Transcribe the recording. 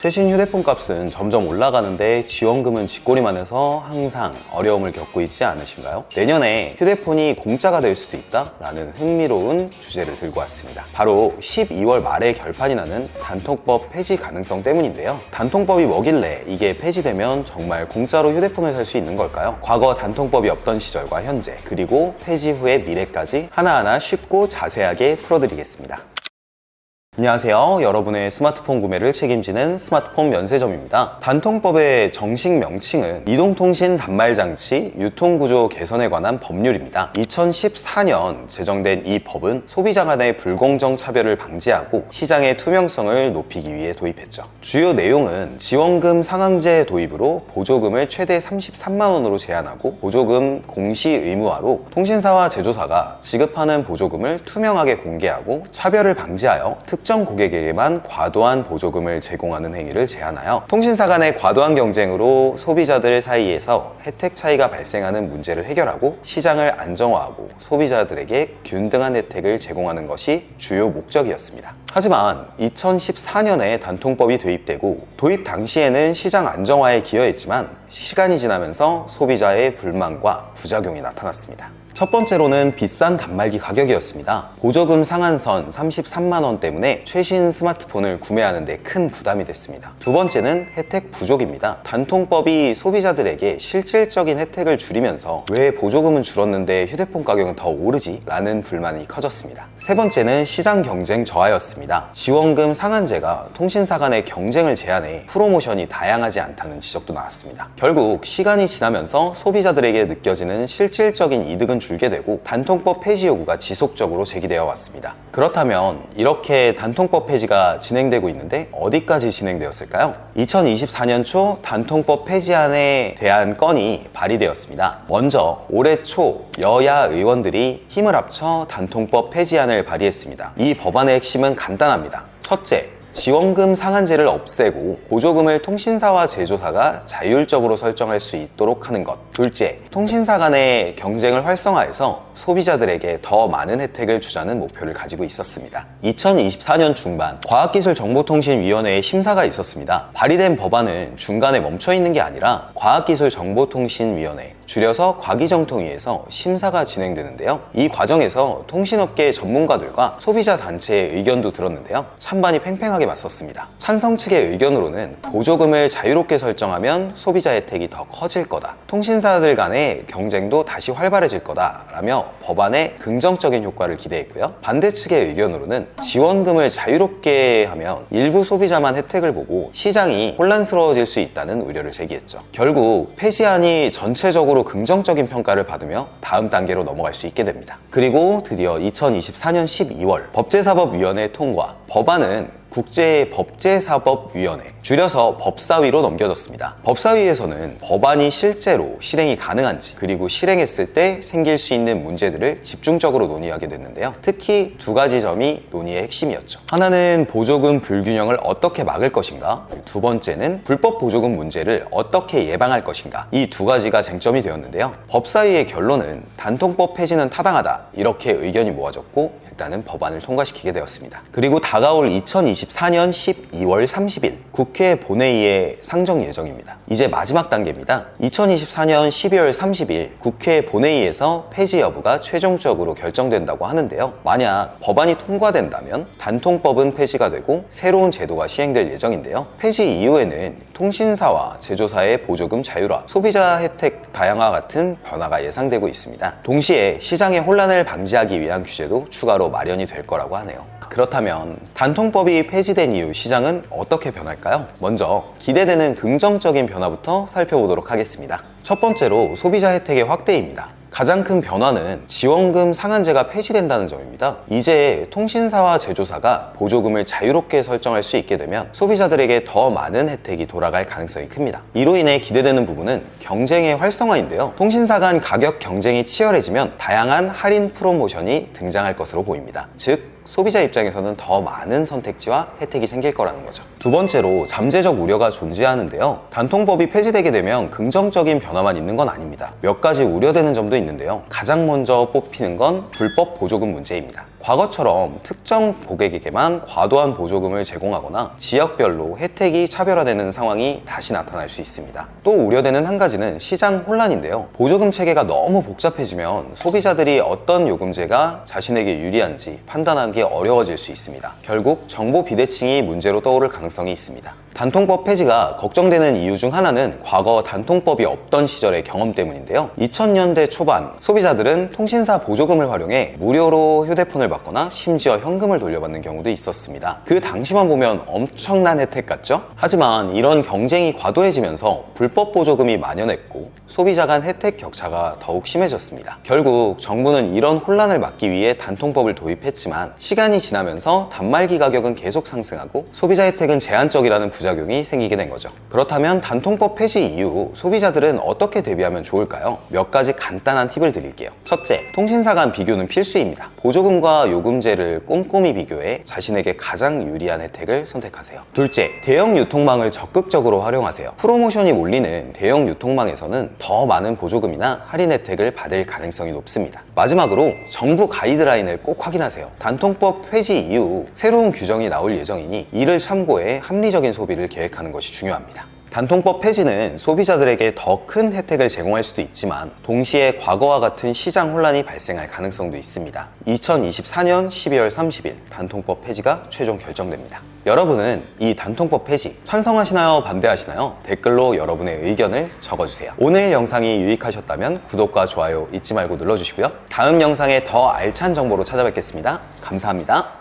최신 휴대폰 값은 점점 올라가는데 지원금은 쥐꼬리만 해서 항상 어려움을 겪고 있지 않으신가요? 내년에 휴대폰이 공짜가 될 수도 있다? 라는 흥미로운 주제를 들고 왔습니다. 바로 12월 말에 결판이 나는 단통법 폐지 가능성 때문인데요. 단통법이 뭐길래 이게 폐지되면 정말 공짜로 휴대폰을 살 수 있는 걸까요? 과거 단통법이 없던 시절과 현재, 그리고 폐지 후의 미래까지 하나하나 쉽고 자세하게 풀어드리겠습니다. 안녕하세요. 여러분의 스마트폰 구매를 책임지는 스마트폰 면세점입니다. 단통법의 정식 명칭은 이동통신 단말장치 유통구조 개선에 관한 법률입니다. 2014년 제정된 이 법은 소비자 간의 불공정 차별을 방지하고 시장의 투명성을 높이기 위해 도입했죠. 주요 내용은 지원금 상한제 도입으로 보조금을 최대 33만 원으로 제한하고 보조금 공시 의무화로 통신사와 제조사가 지급하는 보조금을 투명하게 공개하고 차별을 방지하여 특정 고객에게만 과도한 보조금을 제공하는 행위를 제한하여 통신사 간의 과도한 경쟁으로 소비자들 사이에서 혜택 차이가 발생하는 문제를 해결하고 시장을 안정화하고 소비자들에게 균등한 혜택을 제공하는 것이 주요 목적이었습니다. 하지만 2014년에 단통법이 도입되고 도입 당시에는 시장 안정화에 기여했지만 시간이 지나면서 소비자의 불만과 부작용이 나타났습니다. 첫 번째로는 비싼 단말기 가격이었습니다. 보조금 상한선 33만 원 때문에 최신 스마트폰을 구매하는 데 큰 부담이 됐습니다. 두 번째는 혜택 부족입니다. 단통법이 소비자들에게 실질적인 혜택을 줄이면서 왜 보조금은 줄었는데 휴대폰 가격은 더 오르지? 라는 불만이 커졌습니다. 세 번째는 시장 경쟁 저하였습니다. 지원금 상한제가 통신사 간의 경쟁을 제한해 프로모션이 다양하지 않다는 지적도 나왔습니다. 결국 시간이 지나면서 소비자들에게 느껴지는 실질적인 이득은 줄게 되고 단통법 폐지 요구가 지속적으로 제기되어 왔습니다. 그렇다면 이렇게 단통법 폐지가 진행되고 있는데 어디까지 진행되었을까요? 2024년 초 단통법 폐지안에 대한 건이 발의되었습니다. 먼저 올해 초 여야 의원들이 힘을 합쳐 단통법 폐지안을 발의했습니다. 이 법안의 핵심은 간단합니다. 첫째, 지원금 상한제를 없애고 보조금을 통신사와 제조사가 자율적으로 설정할 수 있도록 하는 것. 둘째, 통신사 간의 경쟁을 활성화해서 소비자들에게 더 많은 혜택을 주자는 목표를 가지고 있었습니다. 2024년 중반 과학기술정보통신위원회의 심사가 있었습니다. 발의된 법안은 중간에 멈춰 있는 게 아니라 과학기술정보통신위원회, 줄여서 과기정통위에서 심사가 진행되는데요. 이 과정에서 통신업계 전문가들과 소비자 단체의 의견도 들었는데요. 찬반이 팽팽하게 맞섰습니다. 찬성 측의 의견으로는 보조금을 자유롭게 설정하면 소비자 혜택이 더 커질 거다. 통신사들 간의 경쟁도 다시 활발해질 거다. 라며 법안에 긍정적인 효과를 기대했고요. 반대 측의 의견으로는 지원금을 자유롭게 하면 일부 소비자만 혜택을 보고 시장이 혼란스러워질 수 있다는 우려를 제기했죠. 결국 폐지안이 전체적으로 긍정적인 평가를 받으며 다음 단계로 넘어갈 수 있게 됩니다. 그리고 드디어 2024년 12월 법제사법위원회 통과, 법안은 국제법제사법위원회, 줄여서 법사위로 넘겨졌습니다. 법사위에서는 법안이 실제로 실행이 가능한지, 그리고 실행했을 때 생길 수 있는 문제들을 집중적으로 논의하게 됐는데요. 특히 두 가지 점이 논의의 핵심이었죠. 하나는 보조금 불균형을 어떻게 막을 것인가, 두 번째는 불법 보조금 문제를 어떻게 예방할 것인가. 이 두 가지가 쟁점이 되었는데요. 법사위의 결론은 단통법 폐지는 타당하다, 이렇게 의견이 모아졌고 일단은 법안을 통과시키게 되었습니다. 그리고 다가올 2024년 12월 30일 국회 본회의에 상정 예정입니다. 이제 마지막 단계입니다. 2024년 12월 30일 국회 본회의에서 폐지 여부가 최종적으로 결정된다고 하는데요. 만약 법안이 통과된다면 단통법은 폐지가 되고 새로운 제도가 시행될 예정인데요. 폐지 이후에는 통신사와 제조사의 보조금 자율화, 소비자 혜택 다양화 같은 변화가 예상되고 있습니다. 동시에 시장의 혼란을 방지하기 위한 규제도 추가로 마련이 될 거라고 하네요. 그렇다면 단통법이 폐지된 이후 시장은 어떻게 변할까요? 먼저 기대되는 긍정적인 변화부터 살펴보도록 하겠습니다. 첫 번째로 소비자 혜택의 확대입니다. 가장 큰 변화는 지원금 상한제가 폐지된다는 점입니다. 이제 통신사와 제조사가 보조금을 자유롭게 설정할 수 있게 되면 소비자들에게 더 많은 혜택이 돌아갈 가능성이 큽니다. 이로 인해 기대되는 부분은 경쟁의 활성화인데요. 통신사 간 가격 경쟁이 치열해지면 다양한 할인 프로모션이 등장할 것으로 보입니다. 즉 소비자 입장에서는 더 많은 선택지와 혜택이 생길 거라는 거죠. 두 번째로 잠재적 우려가 존재하는데요. 단통법이 폐지되게 되면 긍정적인 변화만 있는 건 아닙니다. 몇 가지 우려되는 점도 있는데요. 가장 먼저 뽑히는 건 불법 보조금 문제입니다. 과거처럼 특정 고객에게만 과도한 보조금을 제공하거나 지역별로 혜택이 차별화되는 상황이 다시 나타날 수 있습니다. 또 우려되는 한 가지는 시장 혼란인데요. 보조금 체계가 너무 복잡해지면 소비자들이 어떤 요금제가 자신에게 유리한지 판단하기 어려워질 수 있습니다. 결국 정보 비대칭이 문제로 떠오를 가능성이 있습니다. 단통법 폐지가 걱정되는 이유 중 하나는 과거 단통법이 없던 시절의 경험 때문인데요. 2000년대 초반 소비자들은 통신사 보조금을 활용해 무료로 휴대폰을 받거나 심지어 현금을 돌려받는 경우도 있었습니다. 그 당시만 보면 엄청난 혜택 같죠? 하지만 이런 경쟁이 과도해지면서 불법 보조금이 만연했고 소비자 간 혜택 격차가 더욱 심해졌습니다. 결국 정부는 이런 혼란을 막기 위해 단통법을 도입했지만 시간이 지나면서 단말기 가격은 계속 상승하고 소비자 혜택은 제한적이라는 부작용이 생기게 된 거죠. 그렇다면 단통법 폐지 이후 소비자들은 어떻게 대비하면 좋을까요? 몇 가지 간단한 팁을 드릴게요. 첫째, 통신사 간 비교는 필수입니다. 보조금과 요금제를 꼼꼼히 비교해 자신에게 가장 유리한 혜택을 선택하세요. 둘째, 대형 유통망을 적극적으로 활용하세요. 프로모션이 몰리는 대형 유통망에서는 더 많은 보조금이나 할인 혜택을 받을 가능성이 높습니다. 마지막으로 정부 가이드라인을 꼭 확인하세요. 단통법 폐지 이후 새로운 규정이 나올 예정이니 이를 참고해 합리적인 소비를 계획하는 것이 중요합니다. 단통법 폐지는 소비자들에게 더 큰 혜택을 제공할 수도 있지만 동시에 과거와 같은 시장 혼란이 발생할 가능성도 있습니다. 2024년 12월 30일 단통법 폐지가 최종 결정됩니다. 여러분은 이 단통법 폐지 찬성하시나요? 반대하시나요? 댓글로 여러분의 의견을 적어주세요. 오늘 영상이 유익하셨다면 구독과 좋아요 잊지 말고 눌러주시고요. 다음 영상에 더 알찬 정보로 찾아뵙겠습니다. 감사합니다.